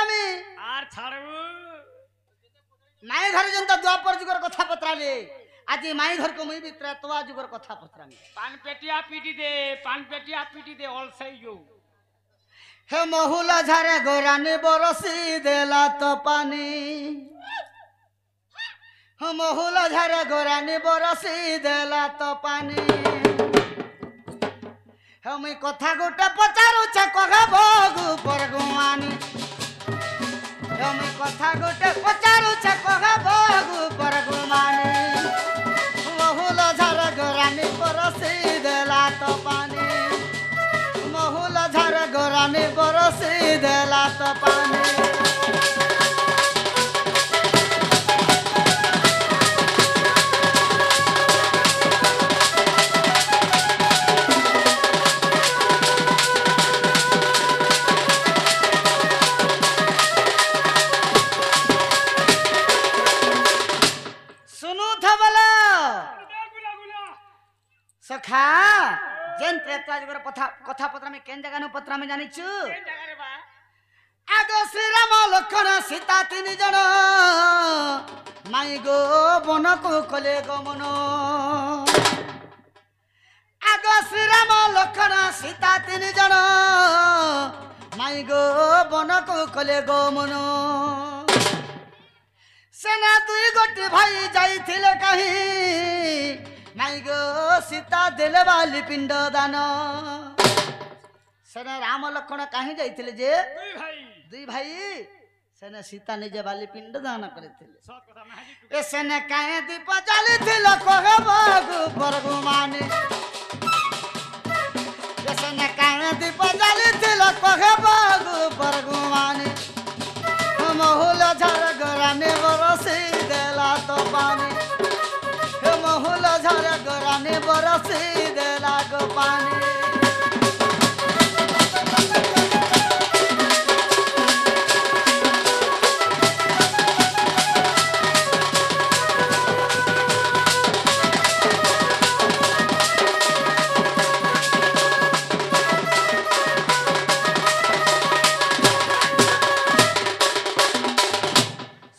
पत्रामी are छाड़बू माई घर जनता द्वापर जुगर कथा पत्राले आज माई घर को मुई भी त्रेतवा जुगर कथा पत्रामी पान पेटिया पीटी दे ऑल सही जो हे महुला झारे गोरानी बरसी देला तो पानी हे महुला झारे गोरानी बरसी देला तो पानी हे मुई कथा गोटे पचारू छे कहे भगु परगुमानी हे मुई कथा गोटे पचारू छे कहे भगु परगुमानी महुला झारे गोरानी बरसी देला तो पानी महुला झारे गोरानी बरसी देला तो पानी सखा जेन त्रेता जुगर कथा पत्र में केन जगह पत्र में जानी छु आगो श्री राम लक्ष्मण सीता तीन जन माई गो बन को कले गमन आगो श्री राम लक्ष्मण सीता तीन जन माई गो बन को कले गमन सेना दुई गोटी भाई जाइथिले कहीं माई गो सीता देले वाली पिंड दान सेना राम लक्ष्मण कहीं जाइथिले जे दुई भाई सेना सीता निजे वाली पिंड दान करथिले ए सेना काहे दीप जलिथिले कहे बागु परगुमानी ए सेना काहे दीप जलिथिले कहे बागु परगुमानी महुल झर गोरानी बरसी देला तो पानी महुल झर गोरानी बरसी देला गो पानी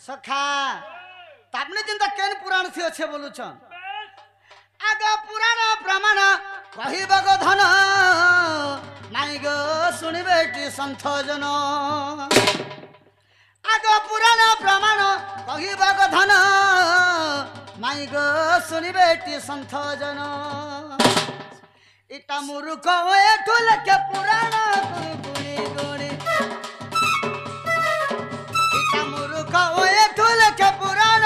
सखा तापने चिंता केन पुराण से अच्छे बोलू छन आगा पुराण प्रमाण कहिब गो धन नाई गो सुनिबे की संथ जन आगा पुराण प्रमाण कहिब गो धन नाई गो सुनिबे की संथ जन इटा मूर्ख एठु लेखे पुराण गुणी गुणी इटा मूर्ख एठु लेखे पुराण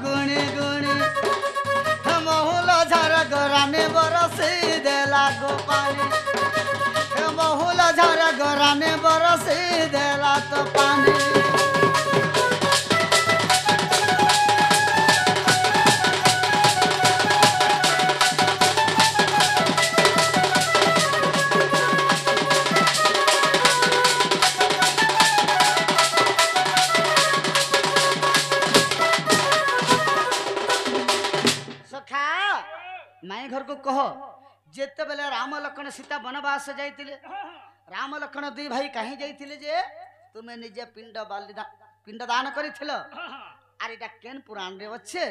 गुणी गुणी महुल झर गोरानी बरसी देला गो पानी महुल झर गोरानी बरसी देला तो पानी माई घर को कह जेते बेले राम लक्ष्मण सीता वनवास जाइतिले राम लक्ष्मण दुई भाई कहीं जाइतिले जे तुमे निजे पिंड दान करिथिलो आर एटा केन पुराण रे अच्छे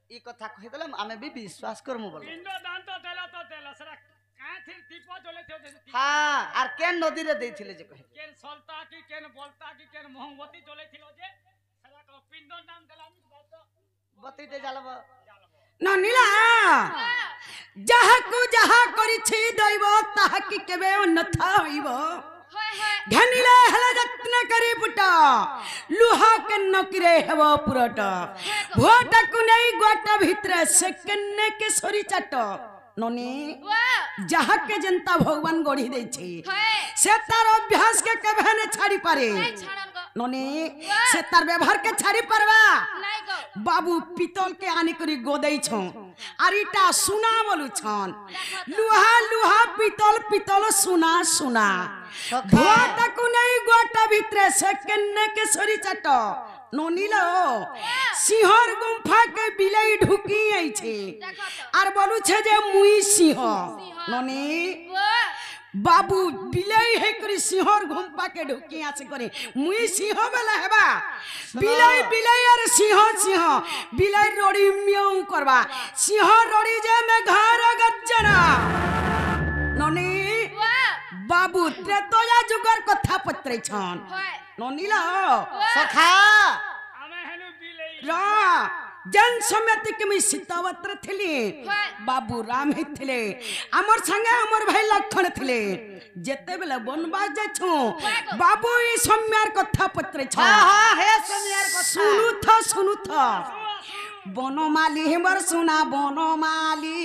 ई कथा कहि देलम आमे भी विश्वास करमु बोल पिंड दान तो देला सरा का थी दीप जले थे हां आर केन नदी रे देथिले जे कहे केन सलता की केन बोलता की केन मोहब्बती जले थिलो जे सरा को पिंड दान देला बती दे जालब न नीला जहा को जहा करिछि दैव ताहा कि केबे अन्यथा होइब धनिले हले यत्न करी पुटा लुहा के नकिरे हेब पुरट भोटा को नै गोटा भितरे सेकन्ने के सरी चाट ननी जहा के जनता भगवान गढ़ी दै छी से तार अभ्यास के केबे ने छाड़ी पारे ननी से तार व्यवहार के छाड़ी परवा बाबू पितल के आने करी गोदै छ आरिटा सुना बोलू छन लुहा लुहा पितल पितल सुना सुना भोटा को नै गोटा भितरे सेकन्ने के सरी चाट ननीलो सिंहर गुम्फा के बिलाई ढुकी आई छे आर बोलू छे जे मुई सिंह ननी बाबू बिलाई है करी सिंहर घुमपा के ढुकी आसे करे मुई सिंह बेला हेबा बिलाई बिलाई और सिंह सिंह बिलाई रोड़ी म्याऊ करबा सिंह रोड़ी जे में घर गज्जना ननी बाबू त्रेतया जुगर कथा पत्रे छन ननी ला सखा ଆମେ ହେଲୁ ବିଲେଇ रा जन समिति के मी सीतावत्र थिली बाबू राम ही थिले हमर संगे हमर भाई लखन थिले जेते बेले बनवास जाछु बाबू ई सम्यार कथा पत्रे छ हां हां हे समियार कथा सुनु था बनमाली हमर सुना बनमाली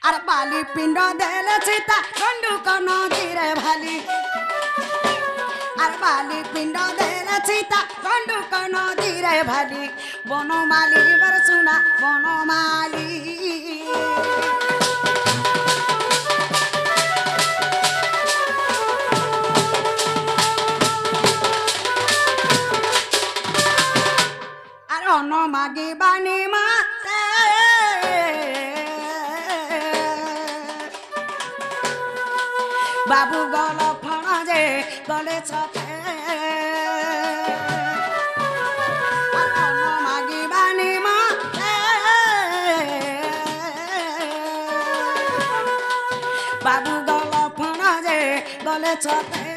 अरे बाली पिंड देले सीता कंडू कनो धीरे भाली अरे बाली पिंड देले सीता कंडू कनो धीरे भाली बनमाली बर सुना बनमाली अरे न मागे बानी माते बाबू गल फणा जे गले छते मागी बानी माते बाबू गल फणा जे गले छते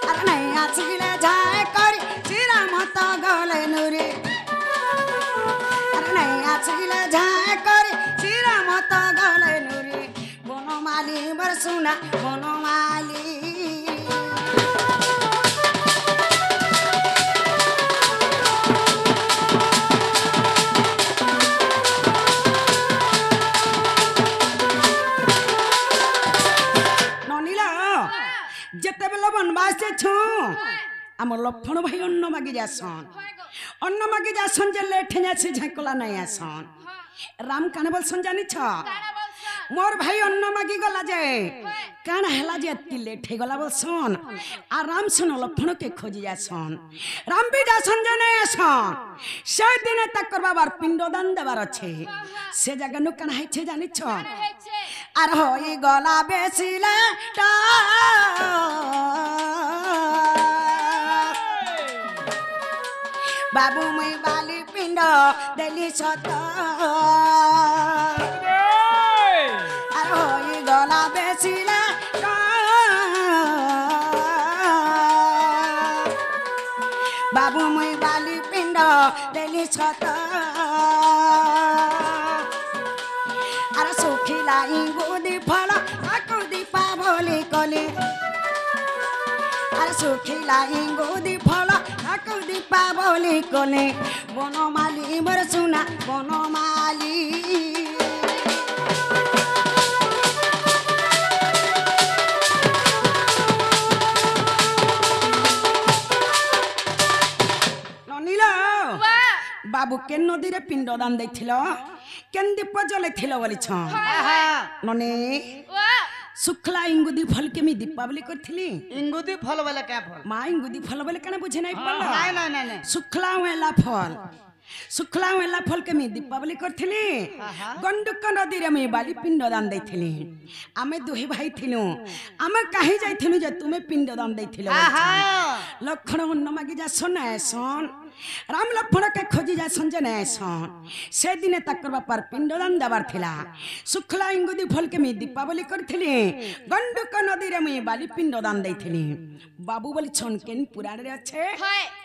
अरे नहीं आछिले जाए करी चिरा मत गले नुरी अरे नहीं आछिले जाए करी चिरा मत गले नुरी बनमाली बर सुना बनमाली ननीला जेते बेला बनवास छु आम लफण भाई अन्न मागी जासन अन्न मागी जासन जे लेठे जासी झकला नहीं आसन राम काने बोलसन जानी छ मोर भाई अन्न मागी गला जे काना हला जे अति लेट हे गला बोलसन आ राम सन लफण के खोजी जासन राम भी जासन जाने आसन से दिन तक करबा बार पिंडदान देबार अछि से जगह नु काना है छे जानी छ आर होई गला बेसिले टा बाबू मैं बाली पिंड देली सत आर होई गला बेसिले बाबू मैं बाली पिंड देली सत आर सुखिला इंगुदी फल आकुदी पावली कली आर सुखिला इंगुदी फल आकुदी पावली कली बनमाली बर सुना बनमाली ननीला बाबू के नदी रे पिंडदान देथिलो केन दीप जलेथिलो बोली छ ननी सुखला इंगुदी फल के मी दीपावली करथिली इंगुदी फल वाला क्या फल माँ इंगुदी फल बोले कने बुझे नहीं पड़ला नहीं नहीं नहीं सुखला वेला फल के मी दीपावली करथिली गंडुक नदी रे मी बाली पिंडदान देथिली आमे दुही भाई थिलु आमे काहे जाइथिलु जे तुमे पिंडदान देथिलो लखन अन्न मागी जा सन राम लक्ष्मण के खोजी जा संजने सन से दिने तक बापार पिंडदान देवार थिला सुखला इंगुदी फल के मी दीपावली करथिली गंडुक नदी रे मी बाली पिंडदान देथिली बाबू बोली छन केन पुराण रे अच्छे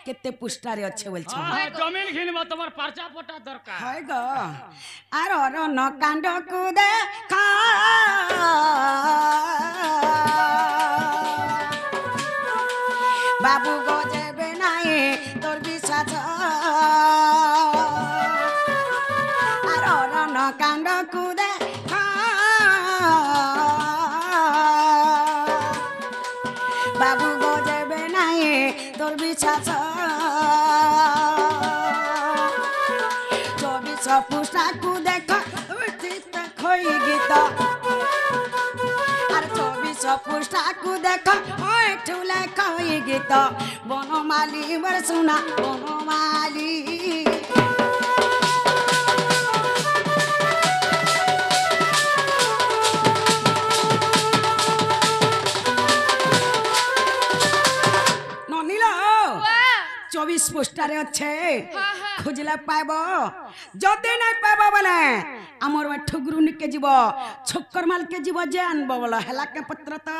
केते पुष्टा रे अच्छे बोल छन जमीन घिनबा तोमर पर्चा पटा दरकार हाय ग आर और न कांड कुदे खा बाबू गो जेबे नाही तोर बिसाच आर और न कांड कुदे खा बाबू गो जेबे नाही तोर बिसाच पुष्टाकू देख खोई गीत आर 24 पुष्टाकू देख ठुले खोई गीत बनमाली बर सुना बनमाली 24 পোস্টারে আছে খুঁজলে পাইব যদি নাই পাইব বলে আমার ঠুগরু নিকে যাব ছক্কর মালকে যাব যে আনব বলে হেলা কে পত্র তো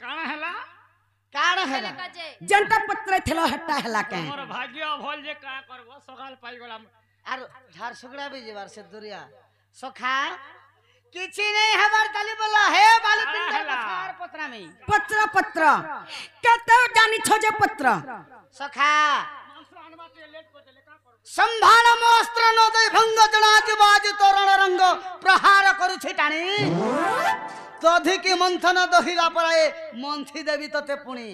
কাଣା হেলা কাণ হেলা যেটা পত্র থিল হেটা হেলা কে মোর ভাগ্য ভল যে কা করব সকাল পাই গলাম আর ঝাড়সুগড়া বি যাবার সে দুরিয়া সখা কিছু নেই হবার তালি বলা হে বালি পিন্ড কথার পত্রা মে পত্র পত্র কত জানিছ যে পত্র সখা মাংস আনবাতে লেট করে দিলে কা করব संभाल मोस्त्र नोदय भंग जनाति बाजी तोरण रंग प्रहार करुछि टाणी तधिकी मंथन दहिला पराए मंथी देवी तते पुणी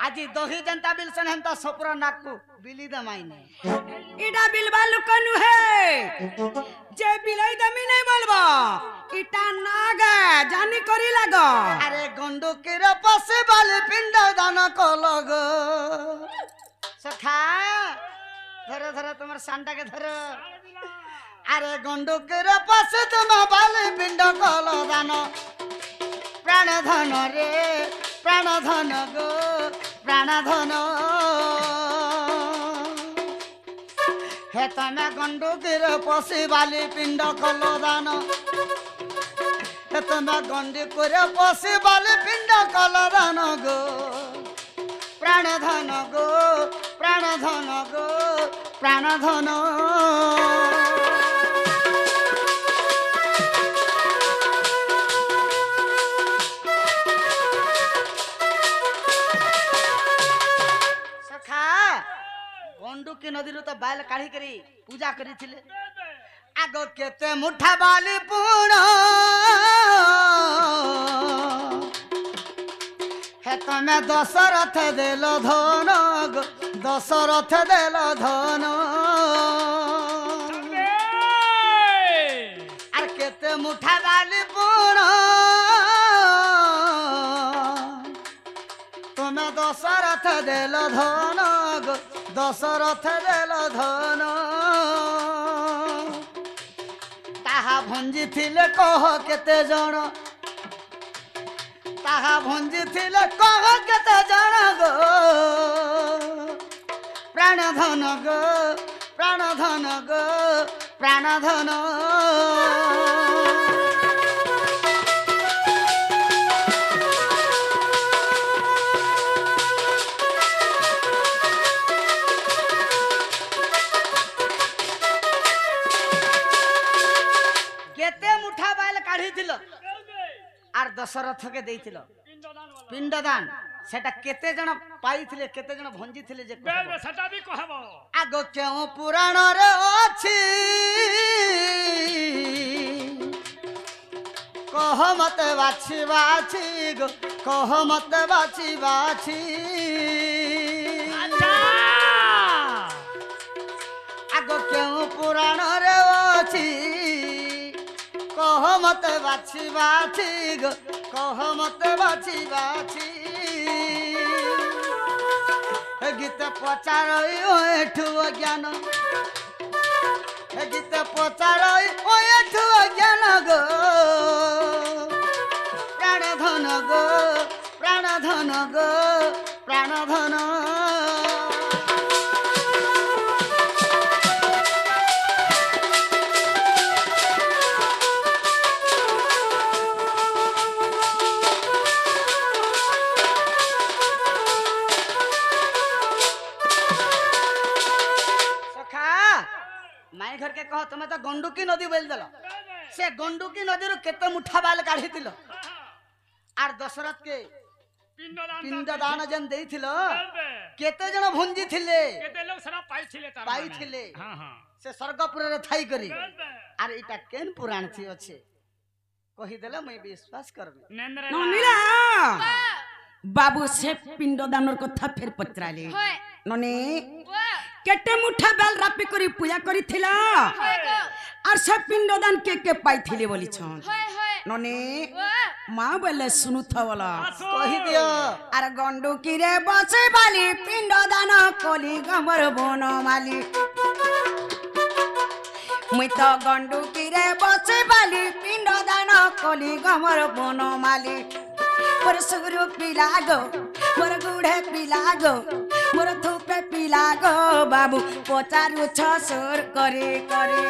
আজি দহি জনতা বিলসন হেনতা সপুর নাকু বিলি দমাইনে ইডা বিলবা লোক নুহে যে বিলাই দমি নাই বলবো ইটা নাগে জানি করি লাগ আরে গন্ডুকের পাশে বালি পিণ্ড দান কলগ সখা ধরে ধরে তোমার সানটাকে ধরো আরে গন্ডুকের পাশে তোমা বালি পিণ্ড কল দান প্রাণ ধন রে প্রাণ ধন গো প্রাণ ধন হে তমে গন্ডুকের পাশে বালি পিণ্ড কল দান হে তমে গন্ডুকের পাশে বালি পিণ্ড কল দান গো প্রাণ ধন গো প্রাণ ধন গো প্রাণ ধন সখা গন্ডুকি নদীরু তো বাইল কাঢ়ি করি পূজা করিছিলে আগ কেতে মুঠা বালি পুণ হে তমে দশরথ দেল ধন গো দশরথ দেল ধন আর কেতে মুঠা বালি পুণ তুমি দশরথ দেল ধন গো দশরথ দেল ধন তাহা ভঞ্জি থিলে কহ কেতে জন তাহা ভঞ্জি থিলে কহ কেতে জন গো প্রাণ ধন গো প্রাণ ধন গো প্রাণ ধন কেতে মুঠা বাইল কাঢ়িছিল আর দশরথকে ଦେଇছিল পিণ্ডদান বলা পিণ্ডদান সেটা কেতে জন পাইছিলে কেতে জন ভঞ্জিଥିଲେ যে বে সেটা বি কহব আগ কেউ পুরাণরে ଅଛି কহ মতে বাছি বাছি গো কহ মতে বাছি বাছি আচ্ছা আগ কেউ পুরাণরে ଅଛି কহ মতে বাছি বাছি গো কহ মতে বাছি বাছি গীত পচারই ওঠু জ্ঞান গীত পচারই ওঠু জ্ঞান গো প্রাণ ধন গো প্রাণ ধন গো প্রাণ ধন माई घर के कह तुम तो गंडुकी नदी बोल देल से गंडुकी नदी केते मुठा बाल काढ़ी आर दशरथ के पिंडदान जन देइथिलो केते जन भुंजी थिले केते लोग सारा पाइथिले तार पाइथिले हां हां से स्वर्गपुर रे थाई करी आर इटा केन पुराण थी अछि कहि देले मैं विश्वास करबे नेंद्र ननीला बाबू से पिंडदानर कथा फेर पत्राले ननी केटे मुठा बेल रापी करी पूजा करी थिला और से पिंडदान के पाइथिले बोली छन ननी मां बोले सुनु थवला कहि दियो अरे गंडुकी रे बसे बाली पिंडदान कोली गमर बन माली मुई तो गंडुकी रे बसे बाली पिंडदान कोली गमर बन माली पर सुगरु पिला गो पर गुड़े पिला गो मोर थुपे पिला गो बाबू पचारु छ सोर करे करे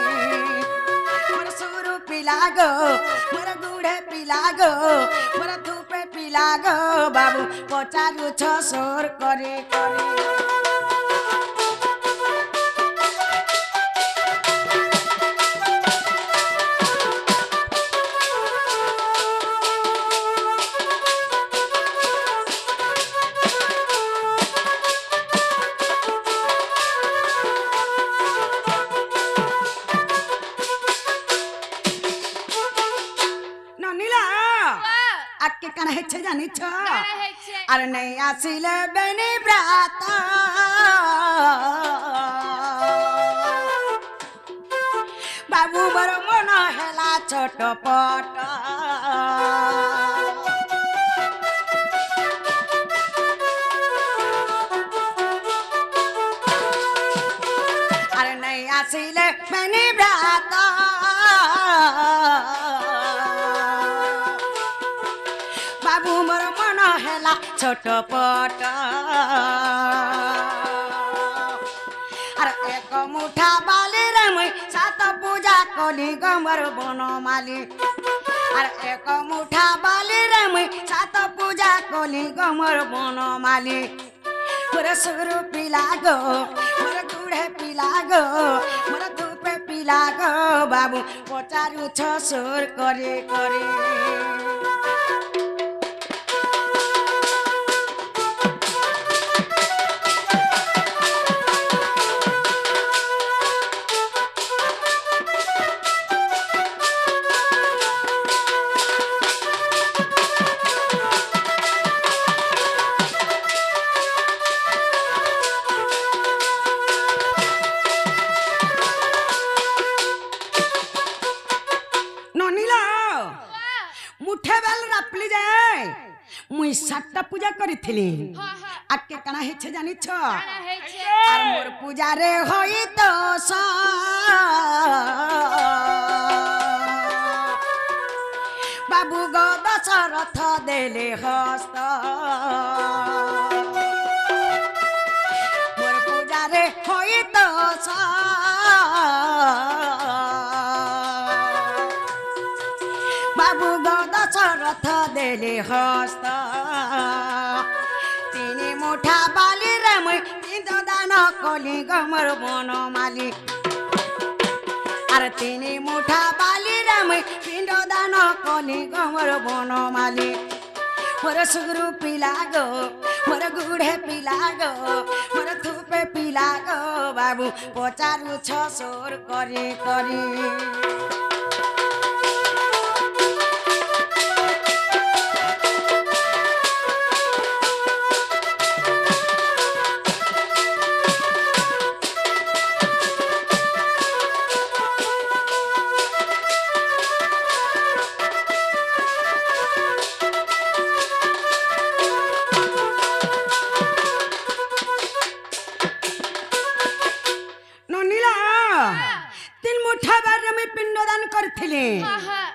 मोर सुरु पिला गो मोर गुडे पिला गो मोर थुपे पिला गो बाबू पचारु छ सोर करे करे आके काना हेछे जानी छ अरे नहीं आसिले बेनी ब्रात बाबू बर मन हेला छोटपट अरे नहीं आसिले बेनी ब्रात बाबू मोर मन हेला छोटपट अरे एक मुठा बाली रे मुई सात पूजा कली गमर बनमाली अरे एक मुठा बाली रे मुई सात पूजा कली गमर बनमाली मोर सुरु पिला गो मोर गुडे पिला गो मोर धुपे पिला गो बाबू पचारु छ सोर करे करे मुठे बेल रापली जाए मुई सातटा पूजा करिथिली आके काना हेछे जानी छ आर मोर पूजा रे होई तो स बाबू गो दशरथ देले हस्त मोर पूजा रे होई तो स बाबू गो दशरथ देले हस्त तिनी मुठा बाली रे मुई पिंड दान कली गमर बनमाली अरे तिनी मुठा बाली रे मुई पिंड दान कली गमर बनमाली मोर सुगरु पिला गो मोर गुडे पिला गो मोर थुपे पिला गो बाबू पचारु छ सोर करे करे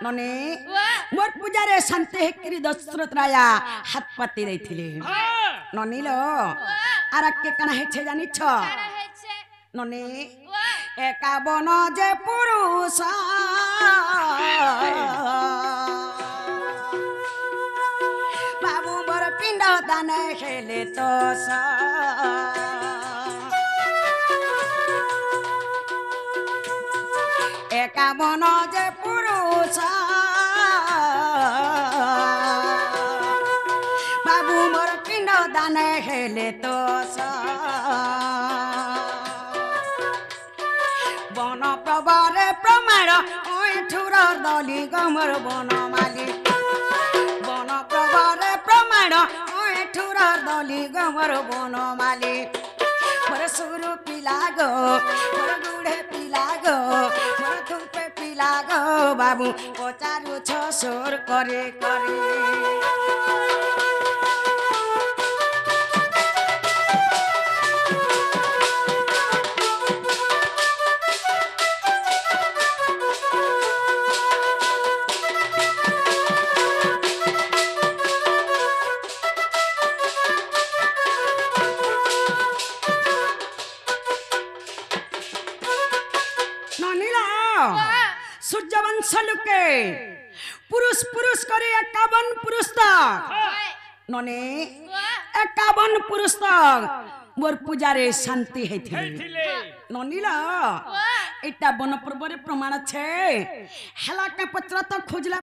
नने मोर पूजा रे शांति हेकरी दशरथ राया हाथ पाती देथिले ननीलो आर के काना हेछे जानी छ नने एकावन जे पुरुष बाबू मोर पिंड दान हेले तो एकावन जे पुरुष बाबू मोर पिंड दान हेले तो बन प्रभरे प्रमाण ठुर दली गमर बनमाली बन प्रभरे प्रमाण ठुर दली गमर बनमाली मोर सुरु पिला गो मोर गुडे पिला गो मोर थुपे पिला गो बाबू पचारु छ सोर करे करे সূর্যবংশ লোকে পুরুষ পুরুষ করে 51 পুরুষ তক ননে 51 পুরুষ তক মোর পূজারে শান্তি হইଥିଲେ ହେଇଥିଲେ ননিলা এটা বনপর্বরে প্রমাণ আছে হেলা কে পত্র তো খুঁজলা